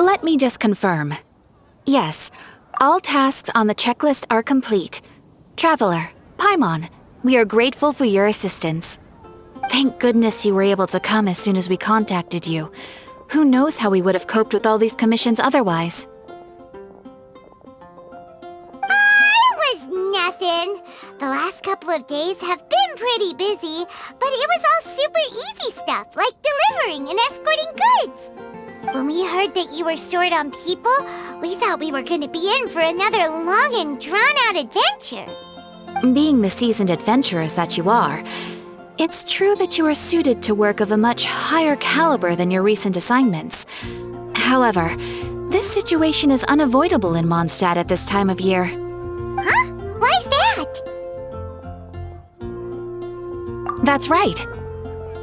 Let me just confirm. Yes, all tasks on the checklist are complete. Traveler, Paimon, we are grateful for your assistance. Thank goodness you were able to come as soon as we contacted you. Who knows how we would have coped with all these commissions otherwise? It was nothing. The last couple of days have been pretty busy, but it was all super easy stuff, like delivering and escorting goods. When we heard that you were short on people, we thought we were going to be in for another long and drawn-out adventure. Being the seasoned adventurers that you are, it's true that you are suited to work of a much higher caliber than your recent assignments. However, this situation is unavoidable in Mondstadt at this time of year. Huh? Why's that? That's right.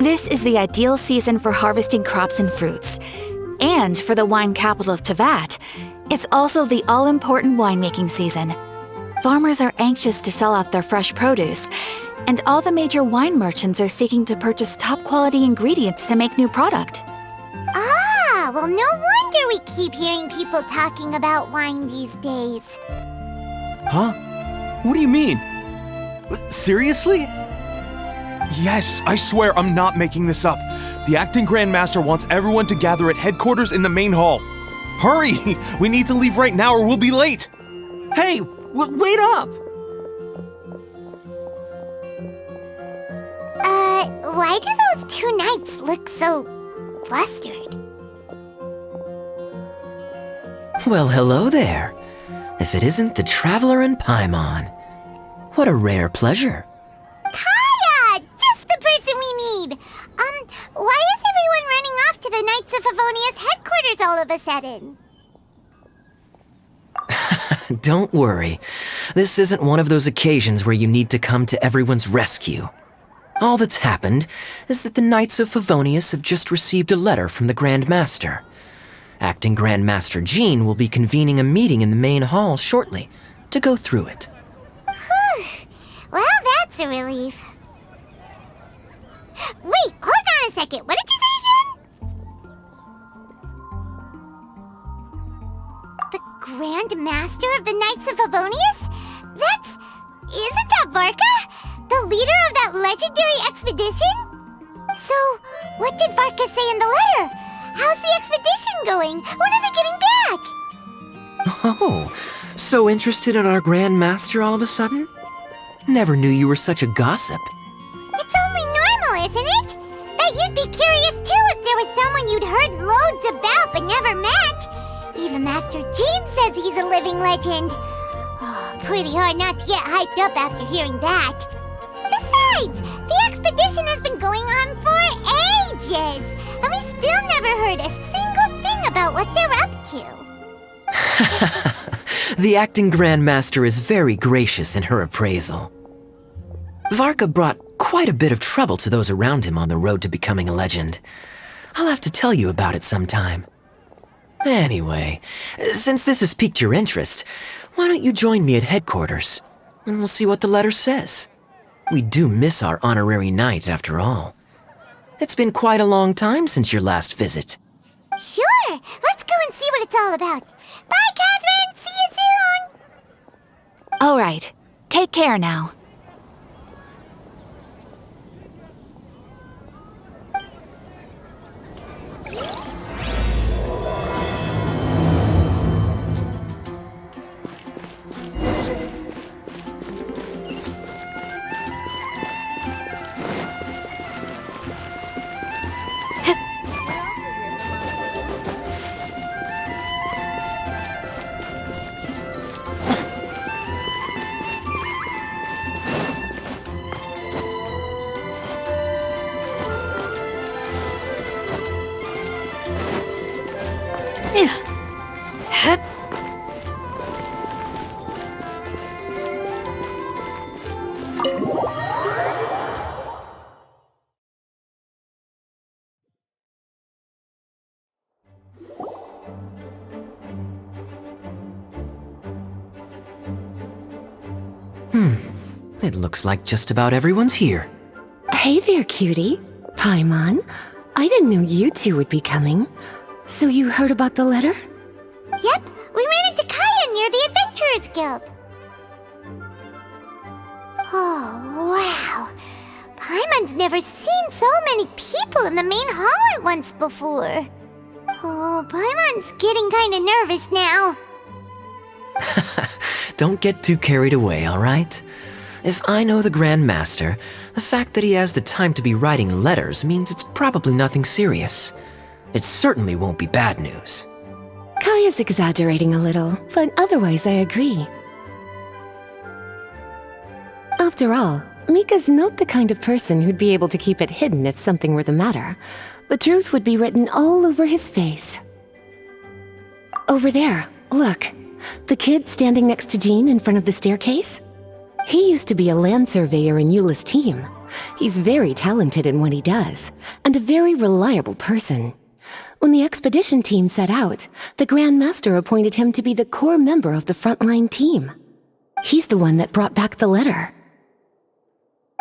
This is the ideal season for harvesting crops and fruits. And for the wine capital of Teyvat, it's also the all-important winemaking season. Farmers are anxious to sell off their fresh produce, and all the major wine merchants are seeking to purchase top-quality ingredients to make new product. Ah, well, no wonder we keep hearing people talking about wine these days. Huh? What do you mean? Seriously? Yes, I swear I'm not making this up. The acting Grand Master wants everyone to gather at headquarters in the main hall. Hurry! We need to leave right now or we'll be late! Hey, wait up! Why do those two knights look so flustered? Well, hello there. If it isn't the Traveler and Paimon. What a rare pleasure. Kaya! Just the person we need! Why is everyone running off to the Knights of Favonius headquarters all of a sudden? Don't worry. This isn't one of those occasions where you need to come to everyone's rescue. All that's happened is that the Knights of Favonius have just received a letter from the Grand Master. Acting Grand Master Jean will be convening a meeting in the main hall shortly to go through it. Well, that's a relief. Wait, hold on a second. What did you say again? The Grand Master of the Knights of Favonius? Isn't that Varka? The leader of that legendary expedition? So, what did Varka say in the letter? How's the expedition going? When are they getting back? Oh, so interested in our Grand Master all of a sudden? Never knew you were such a gossip. It's only normal, isn't it? That you'd be curious too if there was someone you'd heard loads about but never met. Even Master Jean says he's a living legend. Oh, pretty hard not to get hyped up after hearing that. Besides, the expedition has been going on for ages, and we still never heard a single thing about what they're up to. The acting Grand Master is very gracious in her appraisal. Varka brought quite a bit of trouble to those around him on the road to becoming a legend. I'll have to tell you about it sometime. Anyway, since this has piqued your interest, why don't you join me at headquarters, and we'll see what the letter says. We do miss our honorary knight, after all. It's been quite a long time since your last visit. Sure, let's go and see what it's all about. Bye, Catherine! See you soon! All right, take care now. It looks like just about everyone's here. Hey there, cutie. Paimon. I didn't know you two would be coming. So you heard about the letter? Yep, we ran into Kэйa near the Adventurers Guild. Oh, wow. Paimon's never seen so many people in the main hall at once before. Oh, Paimon's getting kinda nervous now. Don't get too carried away, all right? If I know the Grand Master, the fact that he has the time to be writing letters means it's probably nothing serious. It certainly won't be bad news. Kaia's exaggerating a little, but otherwise I agree. After all, Mika's not the kind of person who'd be able to keep it hidden if something were the matter. The truth would be written all over his face. Over there, look. The kid standing next to Jean in front of the staircase? He used to be a land surveyor in Eula's team. He's very talented in what he does, and a very reliable person. When the expedition team set out, the Grand Master appointed him to be the core member of the frontline team. He's the one that brought back the letter.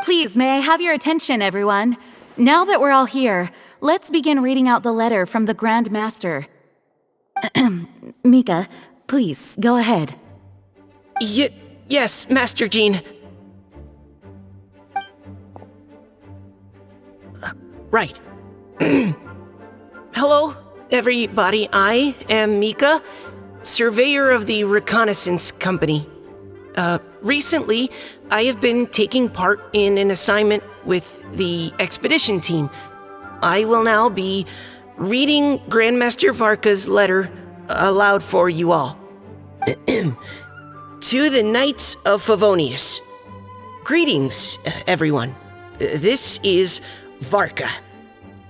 Please, may I have your attention, everyone? Now that we're all here, let's begin reading out the letter from the Grand Master. Mika, please, go ahead. Yes, Master Jean. Right. Hello, everybody. I am Mika, surveyor of the Reconnaissance Company. Recently, I have been taking part in an assignment with the expedition team. I will now be reading Grandmaster Varka's letter aloud for you all. To the Knights of Fawonius. Greetings, everyone. This is Varka.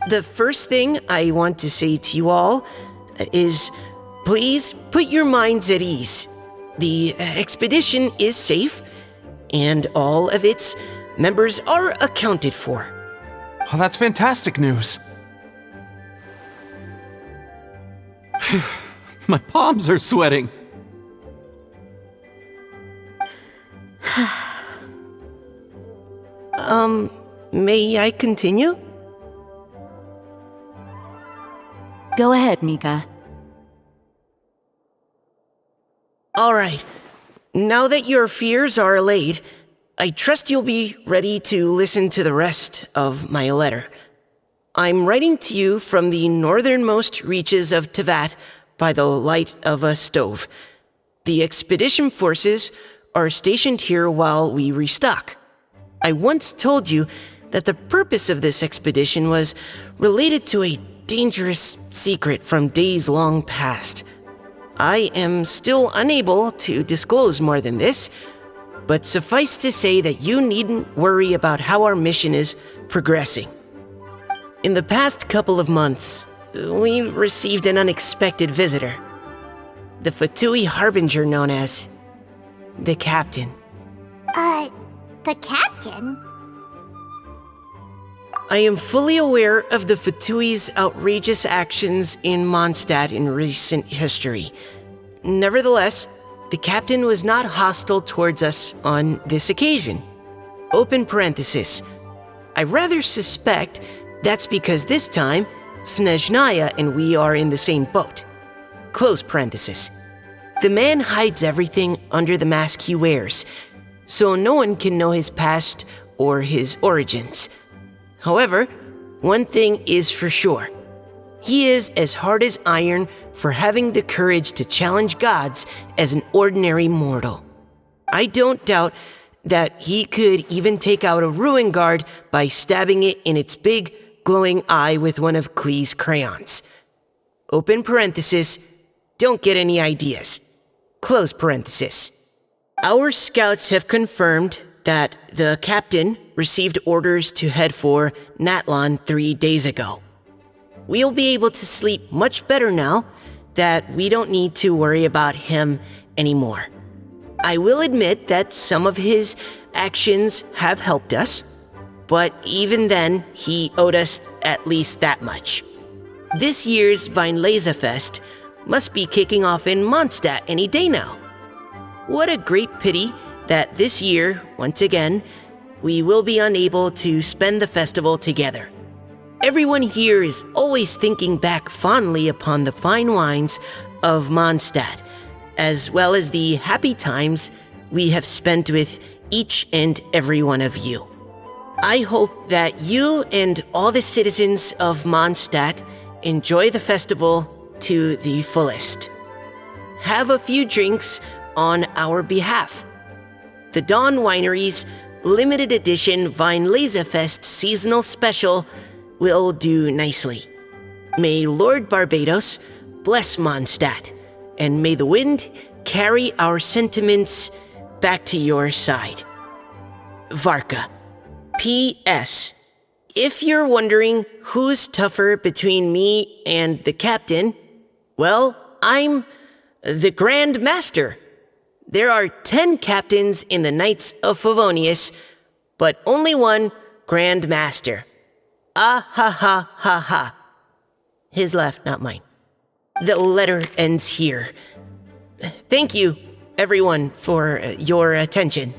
The first thing I want to say to you all is, please put your minds at ease. The expedition is safe, and all of its members are accounted for. Oh, that's fantastic news. My palms are sweating. May I continue? Go ahead, Mika. All right. Now that your fears are allayed, I trust you'll be ready to listen to the rest of my letter. I'm writing to you from the northernmost reaches of Teyvat by the light of a stove. The expedition forces are stationed here while we restock. I once told you that the purpose of this expedition was related to a dangerous secret from days long past. I am still unable to disclose more than this, but suffice to say that you needn't worry about how our mission is progressing. In the past couple of months, we received an unexpected visitor. The Fatui harbinger known as the Captain. The Captain? I am fully aware of the Fatui's outrageous actions in Mondstadt in recent history. Nevertheless, the Captain was not hostile towards us on this occasion. Open parenthesis. I rather suspect that's because this time, Snezhnaya and we are in the same boat. Close parenthesis. The man hides everything under the mask he wears, so no one can know his past or his origins. However, one thing is for sure. He is as hard as iron for having the courage to challenge gods as an ordinary mortal. I don't doubt that he could even take out a ruin guard by stabbing it in its big, glowing eye with one of Klee's crayons. Open parenthesis, don't get any ideas. Close parenthesis. Our scouts have confirmed that the Captain received orders to head for Natlan 3 days ago. We'll be able to sleep much better now that we don't need to worry about him anymore. I will admit that some of his actions have helped us, but even then, he owed us at least that much. This year's Weinlesefest must be kicking off in Mondstadt any day now. What a great pity that this year, once again, we will be unable to spend the festival together. Everyone here is always thinking back fondly upon the fine wines of Mondstadt, as well as the happy times we have spent with each and every one of you. I hope that you and all the citizens of Mondstadt enjoy the festival to the fullest. Have a few drinks on our behalf. The Dawn Winery's limited edition Weinlesefest seasonal special will do nicely. May Lord Barbados bless Mondstadt, and may the wind carry our sentiments back to your side. Varka. P.S. If you're wondering who's tougher between me and the captain, well, I'm the Grand Master. There are 10 captains in the Knights of Favonius, but only one Grand Master. Ah ha ha ha ha. His laugh, not mine. The letter ends here. Thank you, everyone, for your attention.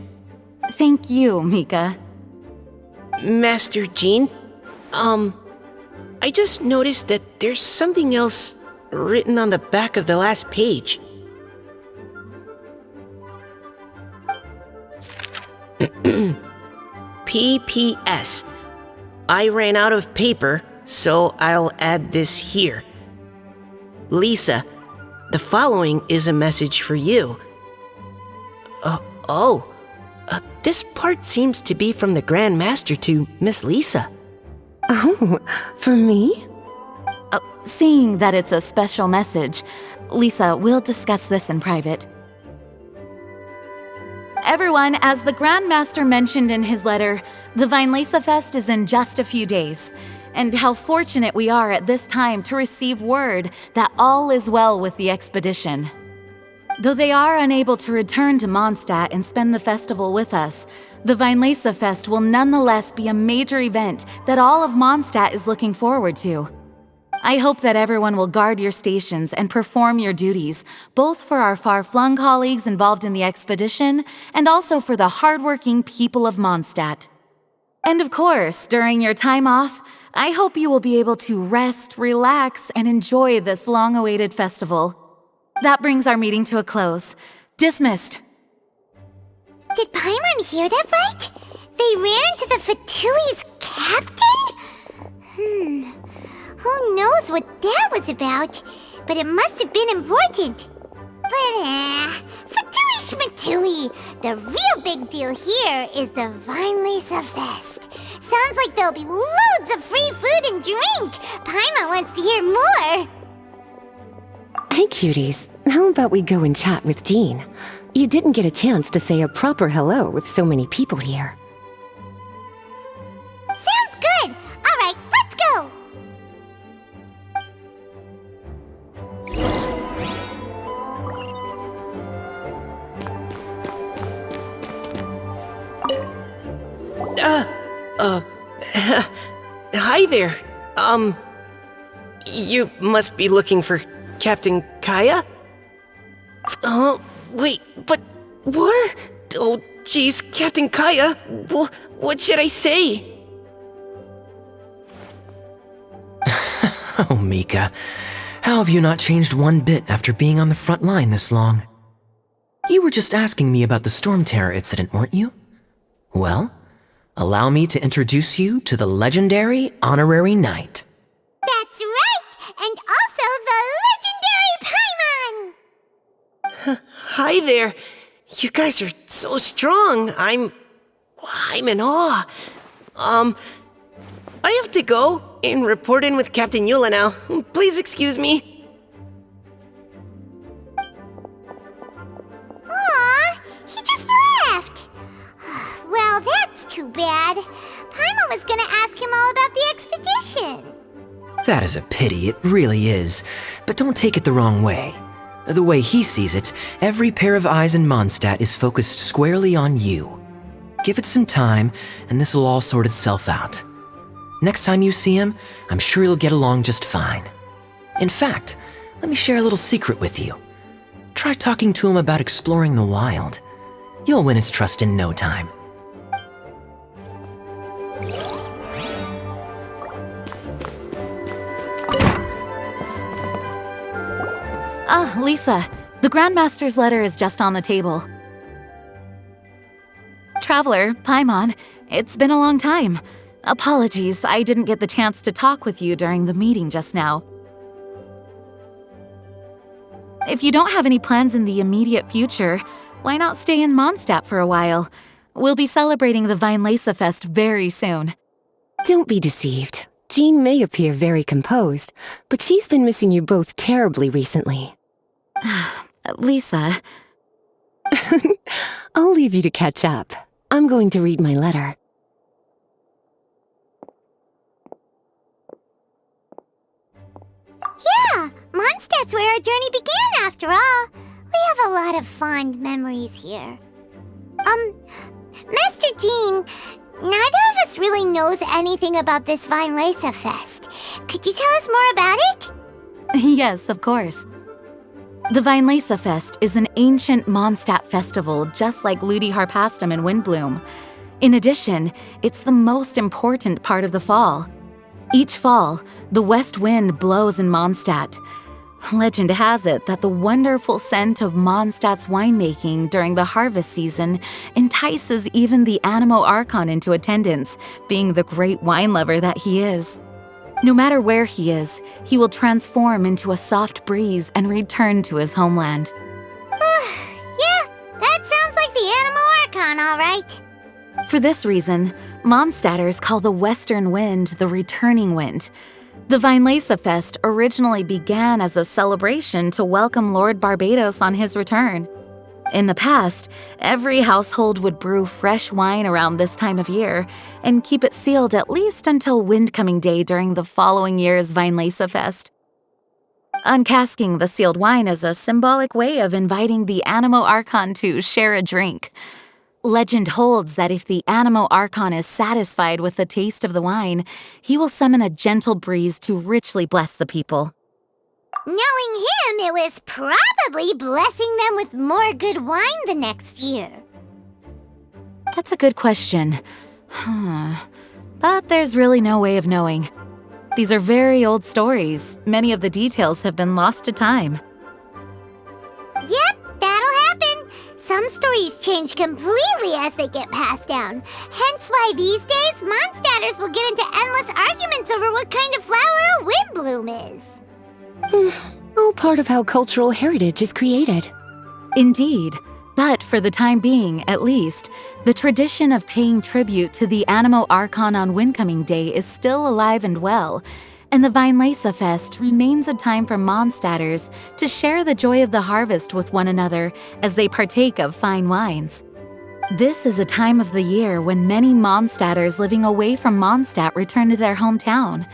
Thank you, Mika. Master Jean, I just noticed that there's something else written on the back of the last page. P.P.S. I ran out of paper, so I'll add this here. Lisa, the following is a message for you. This part seems to be from the Grand Master to Miss Lisa. Oh, for me? Seeing that it's a special message, Lisa, we'll discuss this in private. Everyone, as the Grand Master mentioned in his letter, the Weinlesefest is in just a few days, and how fortunate we are at this time to receive word that all is well with the expedition. Though they are unable to return to Mondstadt and spend the festival with us, the Weinlesefest will nonetheless be a major event that all of Mondstadt is looking forward to. I hope that everyone will guard your stations and perform your duties, both for our far-flung colleagues involved in the expedition and also for the hardworking people of Mondstadt. And of course, during your time off, I hope you will be able to rest, relax, and enjoy this long-awaited festival. That brings our meeting to a close. Dismissed. Did Paimon hear that right? They ran into the Fatui's captain? Who knows what that was about? But it must have been important. But Fatui Schmatui! The real big deal here is the Weinlesefest. Sounds like there'll be loads of free food and drink. Paimon wants to hear more. Hey, cuties. How about we go and chat with Jean? You didn't get a chance to say a proper hello with so many people here. Sounds good. All right, let's go. Hi there. You must be looking for Captain Kэйa? Wait, but what? Oh, jeez, Captain Kэйa, what should I say? Oh, Mika, how have you not changed one bit after being on the front line this long? You were just asking me about the Storm Terror incident, weren't you? Well, allow me to introduce you to the legendary Honorary Knight. That's right, and also the legendary Paimon! Hi there. You guys are so strong. I'm in awe. I have to go and report in with Captain Eula now. Please excuse me. Aw, he just left. Well, that's too bad. Paimon was gonna ask him all about the expedition. That is a pity, it really is. But don't take it the wrong way. The way he sees it, every pair of eyes in Mondstadt is focused squarely on you. Give it some time, and this will all sort itself out. Next time you see him, I'm sure you'll get along just fine. In fact, let me share a little secret with you. Try talking to him about exploring the wild. You'll win his trust in no time. Ah, Lisa, the Grandmaster's letter is just on the table. Traveler, Paimon, it's been a long time. Apologies, I didn't get the chance to talk with you during the meeting just now. If you don't have any plans in the immediate future, why not stay in Mondstadt for a while? We'll be celebrating the Weinlese Fest very soon. Don't be deceived. Jean may appear very composed, but she's been missing you both terribly recently. Lisa, I'll leave you to catch up. I'm going to read my letter. Yeah, Mondstadt's where our journey began after all. We have a lot of fond memories here. Master Jean, neither of us really knows anything about this Weinlese Fest. Could you tell us more about it? yes, of course. The Weinlese Fest is an ancient Mondstadt festival just like Ludi Harpastum and Windbloom. In addition, it's the most important part of the fall. Each fall, the west wind blows in Mondstadt. Legend has it that the wonderful scent of Mondstadt's winemaking during the harvest season entices even the Animo Archon into attendance, being the great wine lover that he is. No matter where he is, he will transform into a soft breeze and return to his homeland. Yeah, that sounds like the Animo Archon, all right. For this reason, Mondstadters call the western wind the returning wind. The Weinlese Fest originally began as a celebration to welcome Lord Barbados on his return. In the past, every household would brew fresh wine around this time of year and keep it sealed at least until Windcoming Day during the following year's Weinlese Fest. Uncasking the sealed wine is a symbolic way of inviting the Animo Archon to share a drink. Legend holds that if the Animo Archon is satisfied with the taste of the wine, he will summon a gentle breeze to richly bless the people. Knowing him, it was probably blessing them with more good wine the next year. That's a good question. But there's really no way of knowing. These are very old stories. Many of the details have been lost to time. Yep, that'll happen. Some stories change completely as they get passed down. Hence why these days, Mondstadters will get into endless arguments over what kind of flower a windbloom is. All part of how cultural heritage is created. Indeed. But for the time being, at least, the tradition of paying tribute to the Animo Archon on Windcoming Day is still alive and well, and the Weinlese Fest remains a time for Mondstadters to share the joy of the harvest with one another as they partake of fine wines. This is a time of the year when many Mondstadters living away from Mondstadt return to their hometown.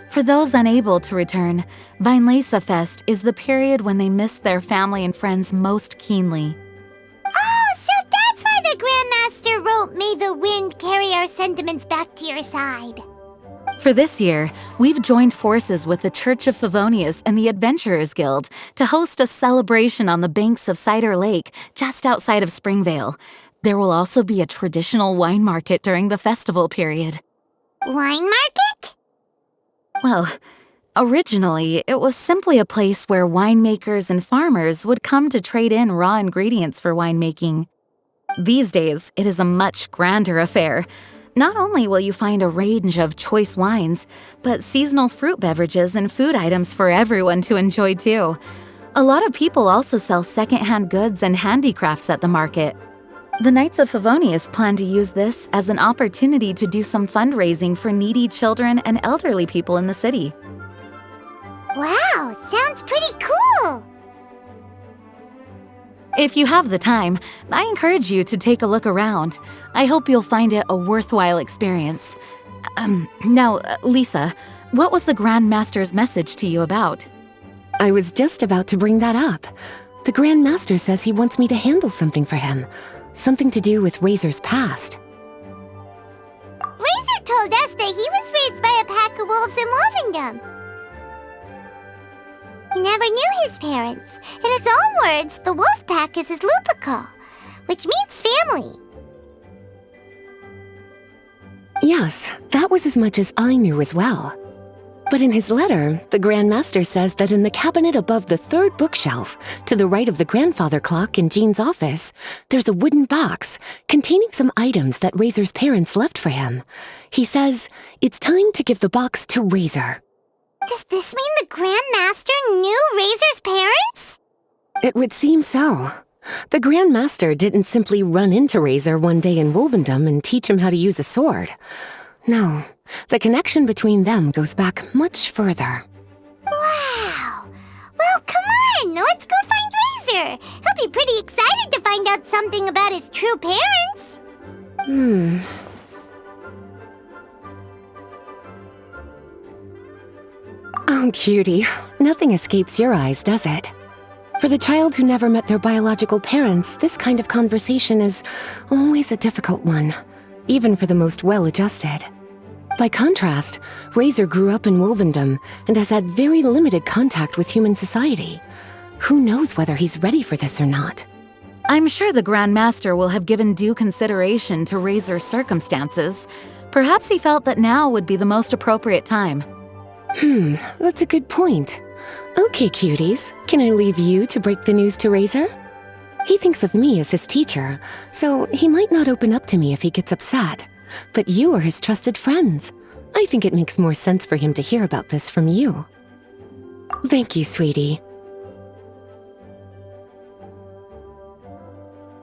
For those unable to return, Weinlese Fest is the period when they miss their family and friends most keenly. Oh, so that's why the Grandmaster wrote, "May the wind carry our sentiments back to your side." For this year, we've joined forces with the Church of Favonius and the Adventurers Guild to host a celebration on the banks of Cider Lake just outside of Springvale. There will also be a traditional wine market during the festival period. Wine market? Well, originally, it was simply a place where winemakers and farmers would come to trade in raw ingredients for winemaking. These days, it is a much grander affair. Not only will you find a range of choice wines, but seasonal fruit beverages and food items for everyone to enjoy too. A lot of people also sell secondhand goods and handicrafts at the market. The Knights of Favonius plan to use this as an opportunity to do some fundraising for needy children and elderly people in the city. Wow, sounds pretty cool. If you have the time, I encourage you to take a look around. I hope you'll find it a worthwhile experience. Now, Lisa, what was the Grand Master's message to you about? I was just about to bring that up. The Grand Master says he wants me to handle something for him. Something to do with Рэйзор's past. Рэйзor told us that he was raised by a pack of wolves in Wolfendom. He never knew his parents. In his own words, the wolf pack is his lupical, which means family. Yes, that was as much as I knew as well. But in his letter, the Grand Master says that in the cabinet above the third bookshelf, to the right of the grandfather clock in Jean's office, there's a wooden box containing some items that Рэйзор's parents left for him. He says it's time to give the box to Рэйзор. Does this mean the Grand Master knew Рэйзor's parents? It would seem so. The Grand Master didn't simply run into Рэйзor one day in Wольфендом and teach him how to use a sword. No, the connection between them goes back much further. Wow! Well, come on! Let's go find Рэйзor! He'll be pretty excited to find out something about his true parents! Oh, cutie. Nothing escapes your eyes, does it? For the child who never met their biological parents, this kind of conversation is always a difficult one, even for the most well-adjusted. By contrast, Рэйzor grew up in Wольфендом and has had very limited contact with human society. Who knows whether he's ready for this or not? I'm sure the Grand Master will have given due consideration to Рэйzor's circumstances. Perhaps he felt that now would be the most appropriate time. That's a good point. Okay, cuties, can I leave you to break the news to Рэйzor? He thinks of me as his teacher, so he might not open up to me if he gets upset. But you are his trusted friends. I think it makes more sense for him to hear about this from you. Thank you, sweetie.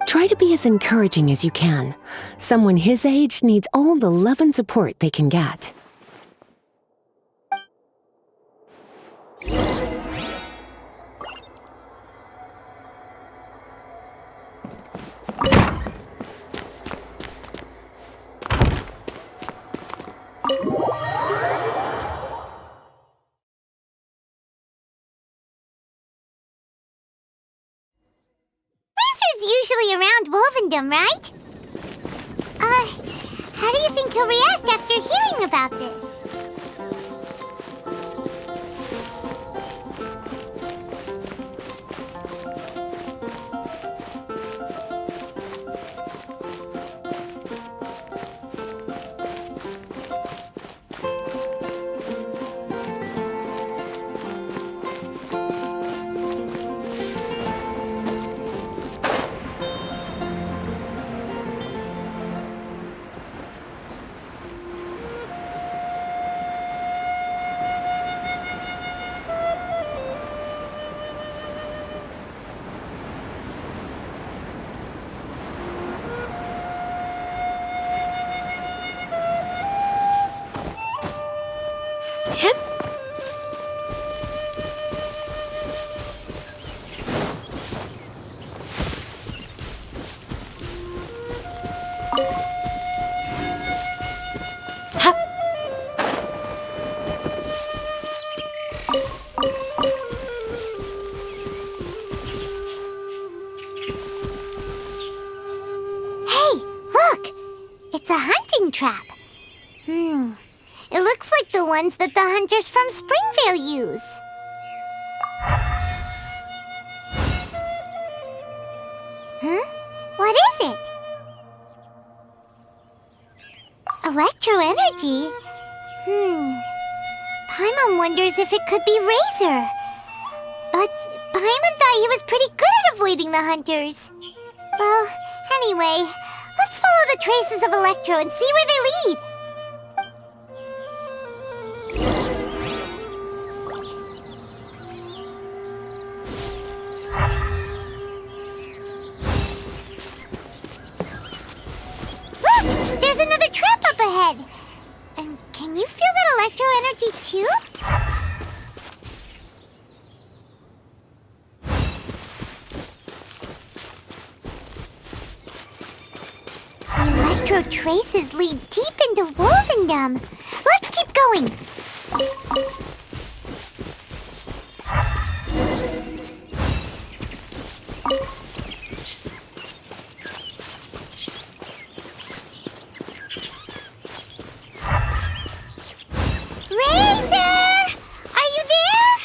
Try to be as encouraging as you can. Someone his age needs all the love and support they can get. Usually around Wольfendom, right? How do you think he'll react after hearing about this? Trap. It looks like the ones that the hunters from Springvale use. Huh? What is it? Electro energy? Paimon wonders if it could be Рэйzor. But Paimon thought he was pretty good at avoiding the hunters. Well, anyway, let's follow the traces of Electro and see where they lead. Look! There's another trap up ahead! And can you feel that Electro energy too? Electro traces lead deep into Wольfendom. Let's keep going. Рэйzor! Are you there?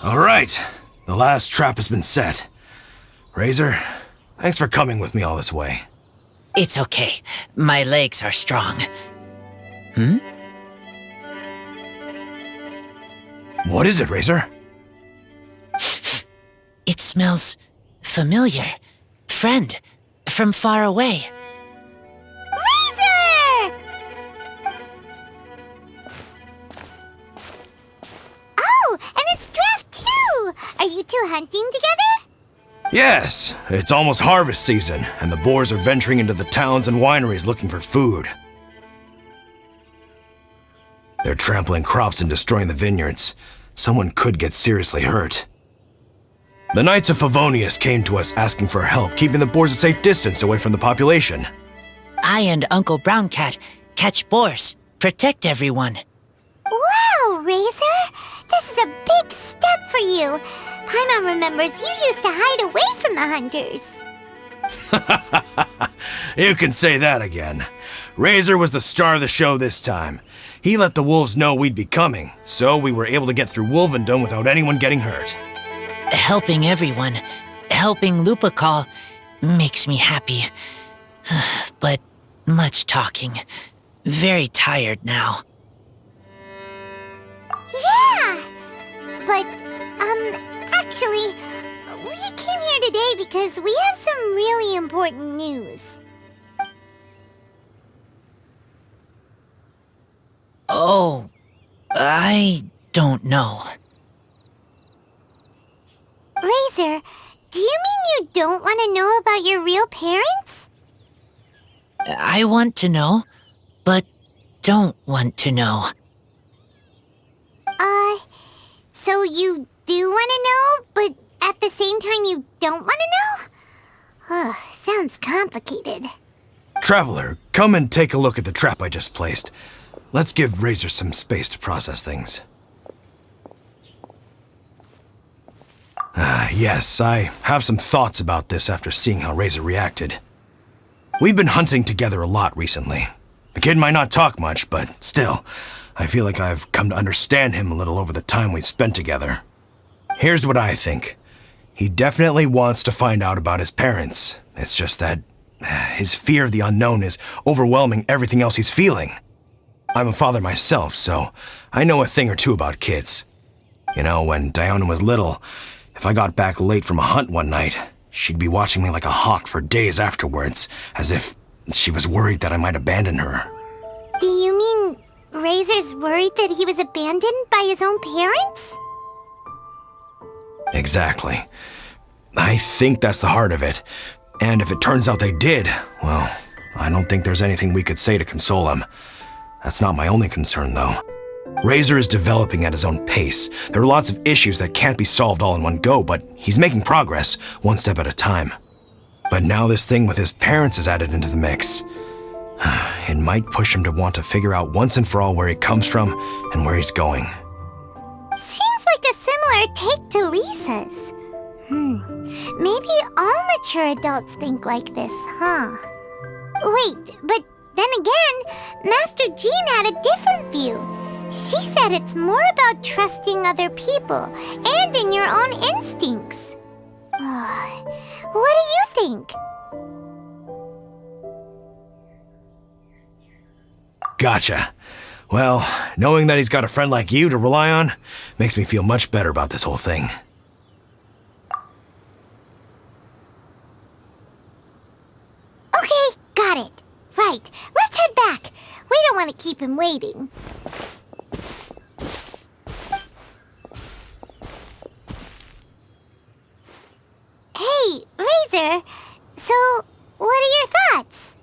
All right, the last trap has been set. Рэйзор, thanks for coming with me all this way. It's okay. My legs are strong. What is it, Рэйzor? It smells familiar. Friend, from far away. Рэйzor! Oh, and it's Draft too! Are you two hunting together? Yes, it's almost harvest season, and the boars are venturing into the towns and wineries looking for food. They're trampling crops and destroying the vineyards. Someone could get seriously hurt. The Knights of Fawonius came to us asking for help keeping the boars a safe distance away from the population. I and Uncle Brown Cat catch boars, protect everyone. Wow, Рэйzor! This is a big step for you. Paimon remembers you used to hide away from the hunters. You can say that again. Рэйzor was the star of the show this time. He let the wolves know we'd be coming, so we were able to get through Wольfendom without anyone getting hurt. Helping everyone, helping Lupercal, makes me happy. But much talking. Very tired now. Yeah! But, actually, we came here today because we have some really important news. Oh, I don't know. Рэйzor, do you mean you don't want to know about your real parents? I want to know, but don't want to know. So you do want to know, but at the same time you don't want to know? Sounds complicated. Traveler, come and take a look at the trap I just placed. Let's give Рэйzor some space to process things. Yes, I have some thoughts about this after seeing how Рэйzor reacted. We've been hunting together a lot recently. The kid might not talk much, but still, I feel like I've come to understand him a little over the time we've spent together. Here's what I think. He definitely wants to find out about his parents. It's just that his fear of the unknown is overwhelming everything else he's feeling. I'm a father myself, so I know a thing or two about kids. You know, when Diana was little, if I got back late from a hunt one night, she'd be watching me like a hawk for days afterwards, as if she was worried that I might abandon her. Do you mean Рэйzor's worried that he was abandoned by his own parents? Exactly. I think that's the heart of it. And if it turns out they did, well, I don't think there's anything we could say to console him. That's not my only concern, though. Рэйzor is developing at his own pace. There are lots of issues that can't be solved all in one go, but he's making progress, one step at a time. But now this thing with his parents is added into the mix. It might push him to want to figure out once and for all where he comes from and where he's going. Seems like a similar take to Lisa's. Maybe all mature adults think like this, huh? Wait, but then again, Master Jean had a different view. She said it's more about trusting other people and in your own instincts. What do you think? Gotcha. Well, knowing that he's got a friend like you to rely on makes me feel much better about this whole thing. Okay, got it. Right, let's head back. We don't want to keep him waiting. Hey, Рэйzor, so what are your thoughts?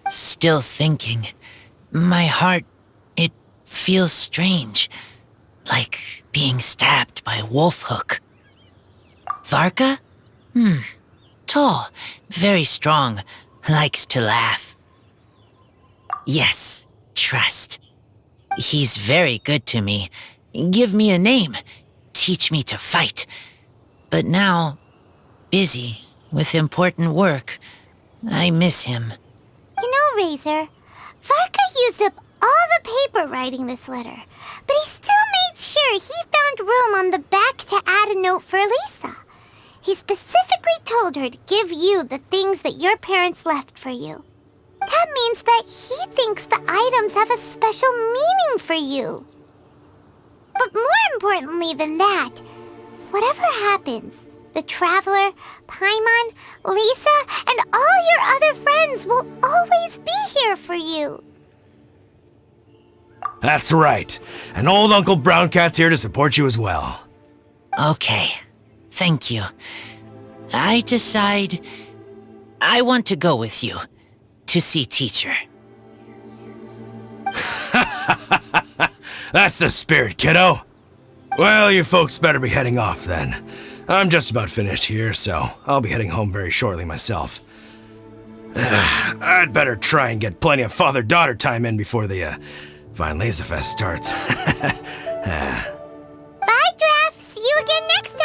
Still thinking. My heart, it feels strange. Like being stabbed by a wolf hook. Varka? Tall, very strong, likes to laugh. Yes, trust. He's very good to me. Give me a name. Teach me to fight. But now, busy with important work. I miss him. You know, Рэйzor, Varka used up all the paper writing this letter, but he still made sure he found room on the back to add a her to give you the things that your parents left for you. That means that he thinks the items have a special meaning for you. But more importantly than that, whatever happens, the Traveler, Paimon, Lisa, and all your other friends will always be here for you. That's right. And old Uncle Brown Cat's here to support you as well. Okay, thank you. I decide I want to go with you to see teacher. That's the spirit, kiddo. Well, you folks better be heading off then. I'm just about finished here, so I'll be heading home very shortly myself. I'd better try and get plenty of father-daughter time in before the Fine Laserfest starts. Bye, Draft. See you again next time.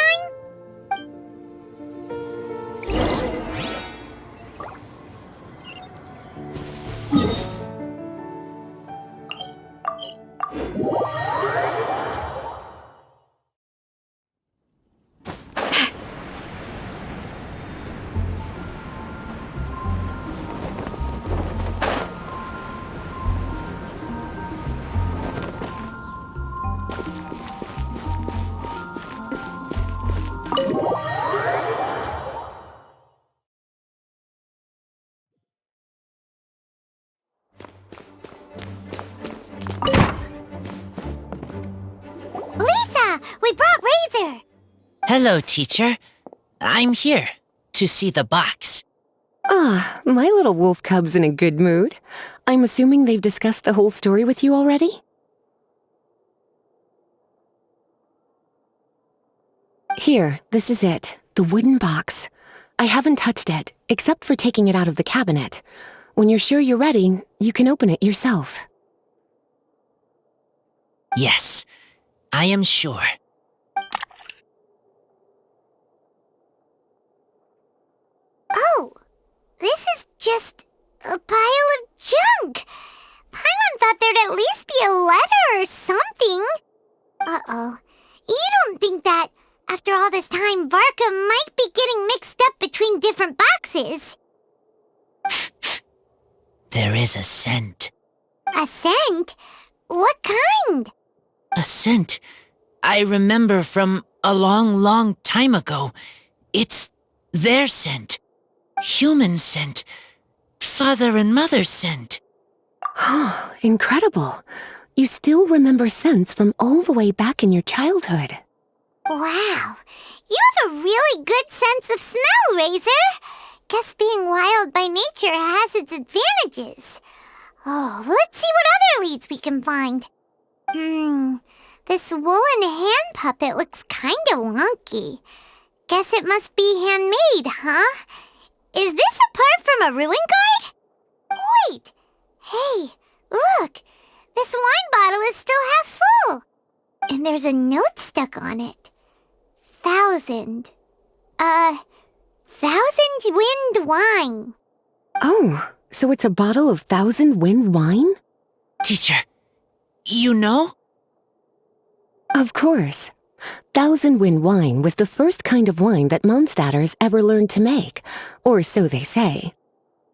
Hello, teacher. I'm here to see the box. Ah, my little wolf cub's in a good mood. I'm assuming they've discussed the whole story with you already? Here, this is it, the wooden box. I haven't touched it, except for taking it out of the cabinet. When you're sure you're ready, you can open it yourself. Yes, I am sure. Oh, this is just a pile of junk. Paimon thought there'd at least be a letter or something. Uh-oh. You don't think that, after all this time, Varka might be getting mixed up between different boxes? There is a scent. A scent? What kind? A scent I remember from a long, long time ago. It's their scent. Human scent. Father and mother scent. Oh, incredible. You still remember scents from all the way back in your childhood. Wow. You have a really good sense of smell, Рэйзор. Guess being wild by nature has its advantages. Oh, let's see what other leads we can find. This woolen hand puppet looks kinda wonky. Guess it must be handmade, huh? Is this a part from a ruin guard? Wait! Hey, look! This wine bottle is still half full! And there's a note stuck on it. 1,000 wind wine. Oh, so it's a bottle of 1,000 wind wine? Teacher, you know? Of course. 1,000 wind wine was the first kind of wine that Mondstadters ever learned to make, or so they say.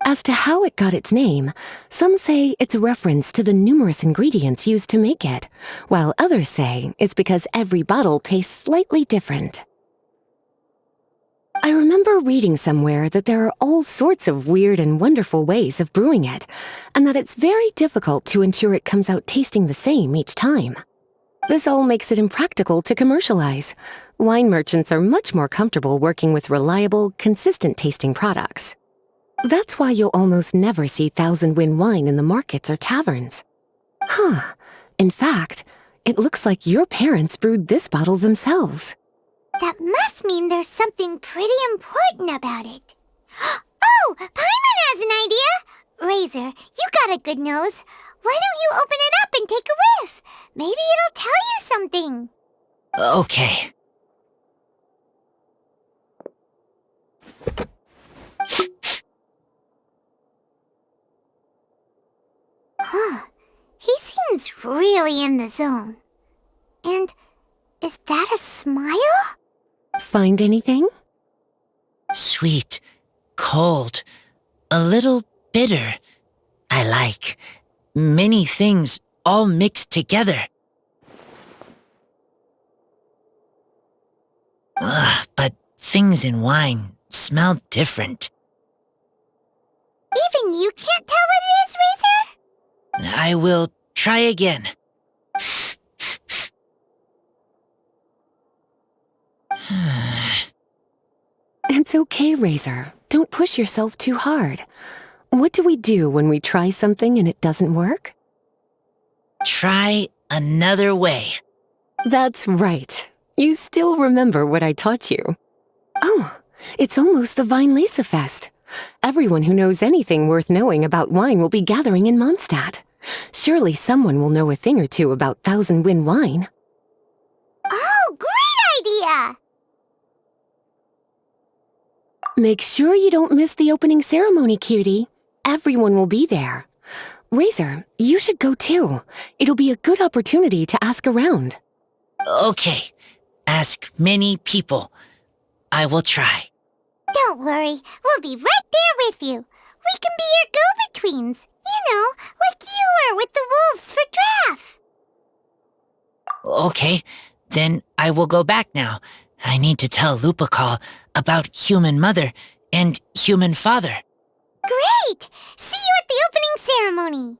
As to how it got its name, some say it's a reference to the numerous ingredients used to make it, while others say it's because every bottle tastes slightly different. I remember reading somewhere that there are all sorts of weird and wonderful ways of brewing it, and that it's very difficult to ensure it comes out tasting the same each time. This all makes it impractical to commercialize. Wine merchants are much more comfortable working with reliable, consistent-tasting products. That's why you'll almost never see 1,000 wind wine in the markets or taverns. Huh. In fact, it looks like your parents brewed this bottle themselves. That must mean there's something pretty important about it. Oh, Paimon has an idea! Рэйzor, you got a good nose. Why don't you open it up and take a whiff? Maybe it'll tell you something. Okay. Huh. He seems really in the zone. And is that a smile? Find anything? Sweet, cold, a little bitter. I like many things all mixed together. Ugh, but things in wine smell different. Even you can't tell what it is, Рэйзор? I will try again. It's okay, Рэйзor. Don't push yourself too hard. What do we do when we try something and it doesn't work? Try another way. That's right. You still remember what I taught you. Oh, it's almost the Weinlese Fest. Everyone who knows anything worth knowing about wine will be gathering in Mondstadt. Surely someone will know a thing or two about Thousand Wind wine. Oh, great idea! Make sure you don't miss the opening ceremony, cutie. Everyone will be there. Рэйzor, you should go too. It'll be a good opportunity to ask around. Okay, ask many people. I will try. Don't worry, we'll be right there with you. We can be your go-betweens. You know, like you were with the wolves for Draft. Okay, then I will go back now. I need to tell Lupacall about human mother and human father. Great! See you at the opening ceremony.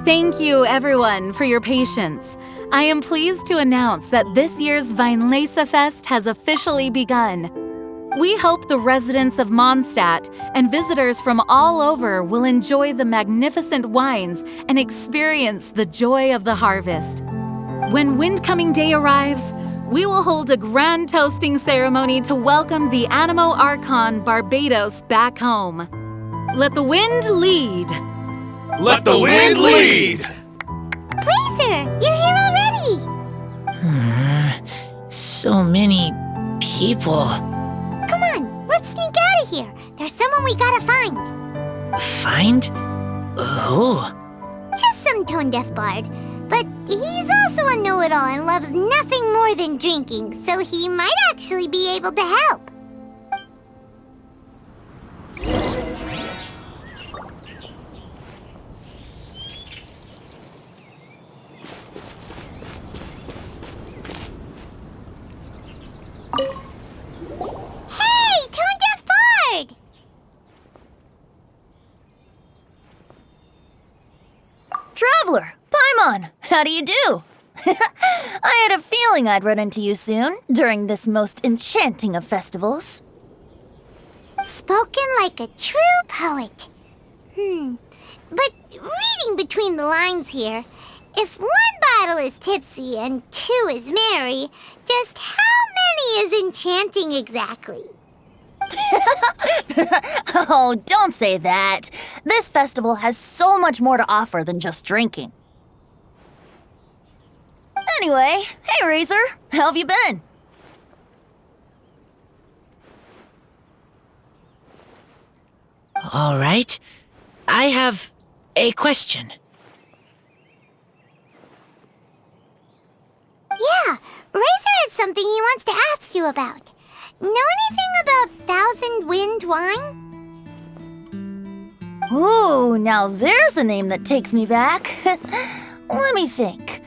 Thank you, everyone, for your patience. I am pleased to announce that this year's Weinlese Fest has officially begun. We hope the residents of Mondstadt and visitors from all over will enjoy the magnificent wines and experience the joy of the harvest. When Windcoming Day arrives, we will hold a grand toasting ceremony to welcome the Animo Archon Barbados back home. Let the wind lead! Let the wind lead! Рэйzor, you're here already! So many people. Come on, let's sneak out of here. There's someone we gotta find. Find? Who? Just some tone-deaf bard. But he's also a know-it-all and loves nothing more than drinking, so he might actually be able to help. Hey, tone-deaf bard! Traveler, Paimon, how do you do? I had a feeling I'd run into you soon, during this most enchanting of festivals. Spoken like a true poet. But reading between the lines here, if one bottle is tipsy and two is merry, just how is enchanting exactly? Oh, don't say that. This festival has so much more to offer than just drinking. Anyway, hey Рэйзor, how have you been? All right. I have a question. Yeah, Рэйzor has something he wants to ask you about. Know anything about Thousand Wind wine? Ooh, now there's a name that takes me back. Let me think.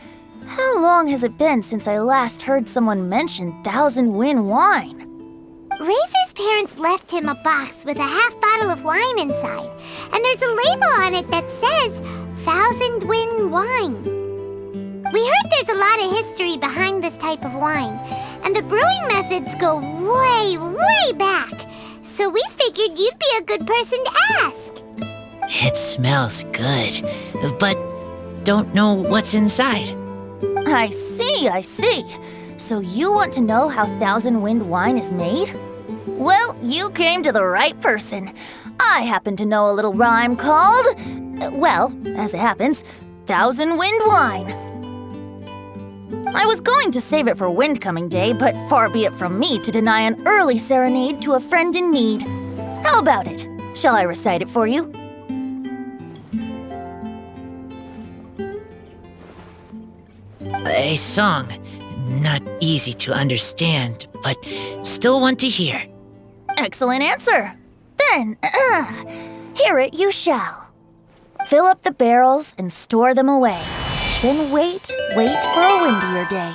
How long has it been since I last heard someone mention Thousand Wind wine? Рэйzor's parents left him a box with a half bottle of wine inside, and there's a label on it that says Thousand Wind wine. We heard there's a lot of history behind this type of wine, and the brewing methods go way, way back. So we figured you'd be a good person to ask. It smells good, but don't know what's inside. I see, I see. So you want to know how Thousand Wind wine is made? Well, you came to the right person. I happen to know a little rhyme called, well, as it happens, Thousand Wind wine. I was going to save it for Windcoming Day, but far be it from me to deny an early serenade to a friend in need. How about it? Shall I recite it for you? A song. Not easy to understand, but still want to hear. Excellent answer. Then, hear it you shall. Fill up the barrels and store them away. Then wait for a windier day.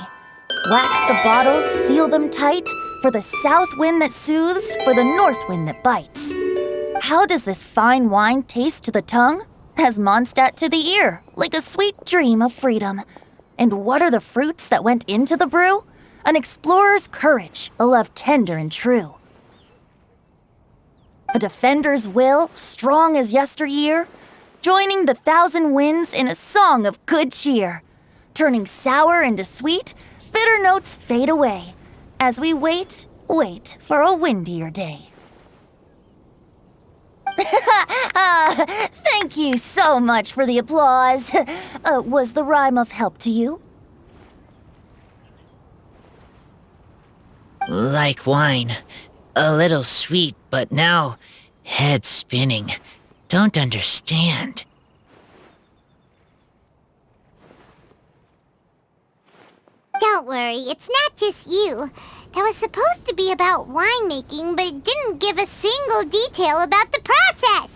Wax the bottles, seal them tight, for the south wind that soothes, for the north wind that bites. How does this fine wine taste to the tongue? As Mondstadt to the ear, like a sweet dream of freedom. And what are the fruits that went into the brew? An explorer's courage, a love tender and true. A defender's will, strong as yesteryear, joining the thousand winds in a song of good cheer. Turning sour into sweet, bitter notes fade away, as we wait for a windier day. Thank you so much for the applause. Was the rhyme of help to you? Like wine. A little sweet, but now head spinning. Don't understand. Don't worry, it's not just you. That was supposed to be about winemaking, but it didn't give a single detail about the process.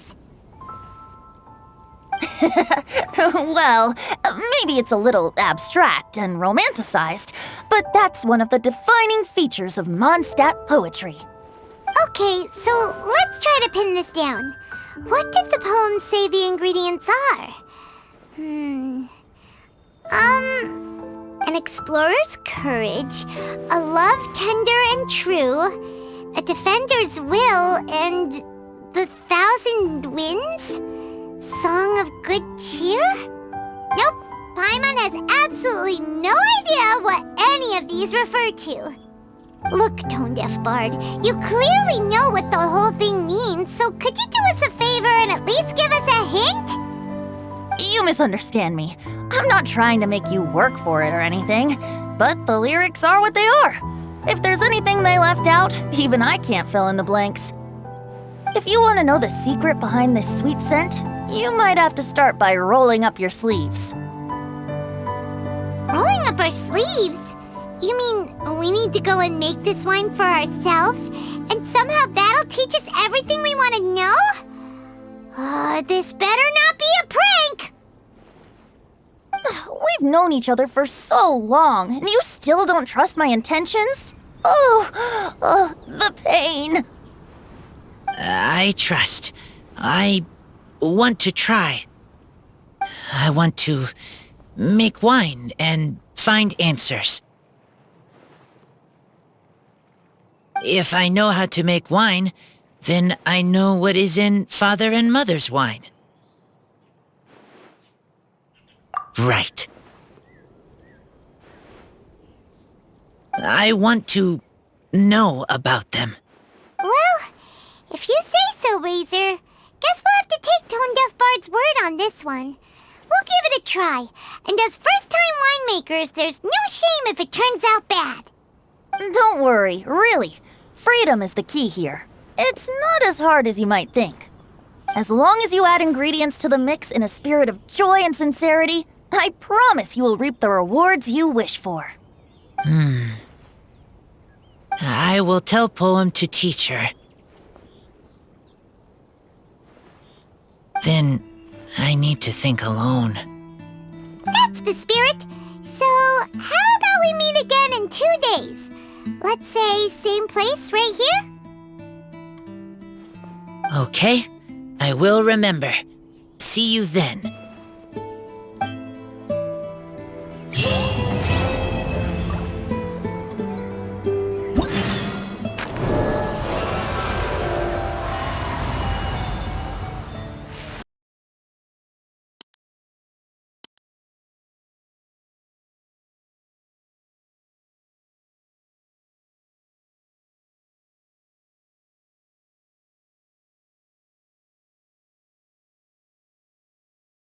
Well, maybe it's a little abstract and romanticized, but that's one of the defining features of Mondstadt poetry. Okay, so let's try to pin this down. What did the poem say the ingredients are? An explorer's courage, a love tender and true, a defender's will, and the thousand winds? Song of good cheer? Nope, Paimon has absolutely no idea what any of these refer to. Look, tone-deaf bard, you clearly know what the whole thing means, so could you do us a favor and at least give us a hint? You misunderstand me. I'm not trying to make you work for it or anything, but the lyrics are what they are. If there's anything they left out, even I can't fill in the blanks. If you want to know the secret behind this sweet scent, you might have to start by rolling up your sleeves. Rolling up our sleeves? You mean we need to go and make this wine for ourselves, and somehow that'll teach us everything we want to know? This better not be a prank! We've known each other for so long, and you still don't trust my intentions? Oh, the pain. I trust. I want to try. I want to make wine and find answers. If I know how to make wine, then I know what is in father and mother's wine. Right. I want to know about them. Well, if you say so, Рэйзor, guess we'll have to take Tone Deaf Bard's word on this one. We'll give it a try, and as first-time winemakers, there's no shame if it turns out bad. Don't worry, really. Freedom is the key here. It's not as hard as you might think. As long as you add ingredients to the mix in a spirit of joy and sincerity, I promise you will reap the rewards you wish for. I will tell Poem to teacher. Then I need to think alone. That's the spirit. So, how about we meet again in 2 days? Let's say same place right here? Okay, I will remember. See you then.